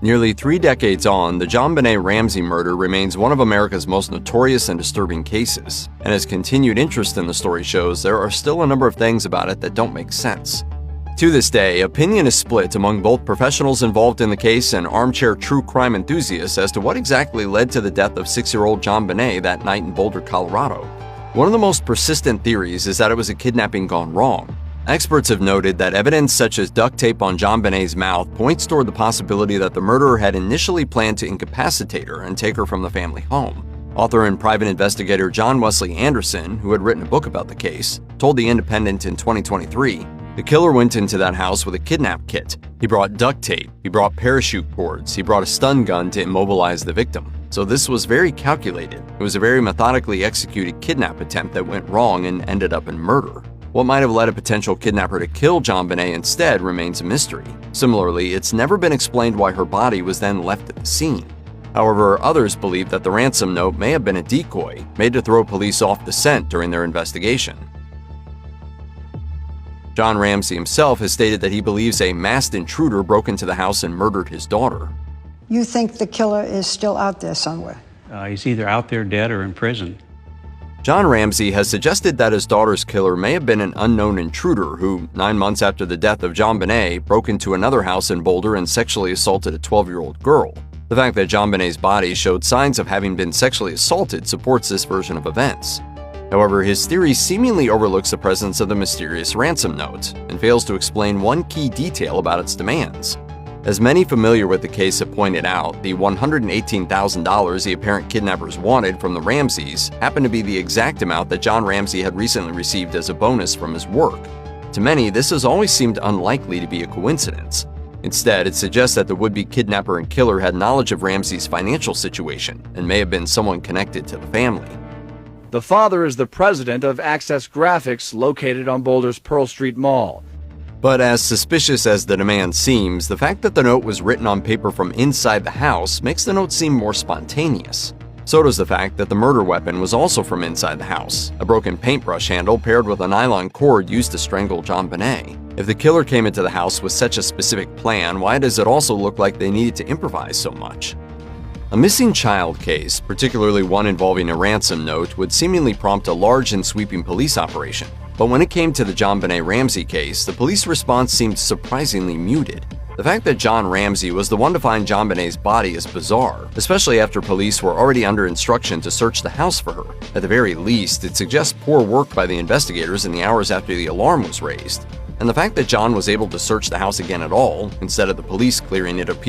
Nearly 3 decades on, the JonBenet Ramsay murder remains one of America's most notorious and disturbing cases, and as continued interest in the story shows, there are still a number of things about it that don't make sense. To this day, opinion is split among both professionals involved in the case and armchair true crime enthusiasts as to what exactly led to the death of 6-year-old JonBenet that night in Boulder, Colorado. One of the most persistent theories is that it was a kidnapping gone wrong. Experts have noted that evidence such as duct tape on JonBenet's mouth points toward the possibility that the murderer had initially planned to incapacitate her and take her from the family home. Author and private investigator John Wesley Anderson, who had written a book about the case, told The Independent in 2023, "The killer went into that house with a kidnap kit. He brought duct tape, he brought parachute cords, he brought a stun gun to immobilize the victim. So this was very calculated. It was a very methodically executed kidnap attempt that went wrong and ended up in murder." What might have led a potential kidnapper to kill JonBenet instead remains a mystery. Similarly, it's never been explained why her body was then left at the scene. However, others believe that the ransom note may have been a decoy, made to throw police off the scent during their investigation. John Ramsay himself has stated that he believes a masked intruder broke into the house and murdered his daughter. You think the killer is still out there somewhere? He's either out there dead or in prison. John Ramsay has suggested that his daughter's killer may have been an unknown intruder who, 9 months after the death of JonBenet, broke into another house in Boulder and sexually assaulted a 12-year-old girl. The fact that JonBenet's body showed signs of having been sexually assaulted supports this version of events. However, his theory seemingly overlooks the presence of the mysterious ransom note and fails to explain one key detail about its demands. As many familiar with the case have pointed out, the $118,000 the apparent kidnappers wanted from the Ramsays happened to be the exact amount that John Ramsay had recently received as a bonus from his work. To many, this has always seemed unlikely to be a coincidence. Instead, it suggests that the would-be kidnapper and killer had knowledge of Ramsay's financial situation and may have been someone connected to the family. The father is the president of Access Graphics, located on Boulder's Pearl Street Mall. But as suspicious as the demand seems, the fact that the note was written on paper from inside the house makes the note seem more spontaneous. So does the fact that the murder weapon was also from inside the house, a broken paintbrush handle paired with a nylon cord used to strangle JonBenet. If the killer came into the house with such a specific plan, why does it also look like they needed to improvise so much? A missing child case, particularly one involving a ransom note, would seemingly prompt a large and sweeping police operation. But when it came to the JonBenet Ramsay case, the police response seemed surprisingly muted. The fact that John Ramsay was the one to find JonBenet's body is bizarre, especially after police were already under instruction to search the house for her. At the very least, it suggests poor work by the investigators in the hours after the alarm was raised. And the fact that John was able to search the house again at all, instead of the police clearing it of people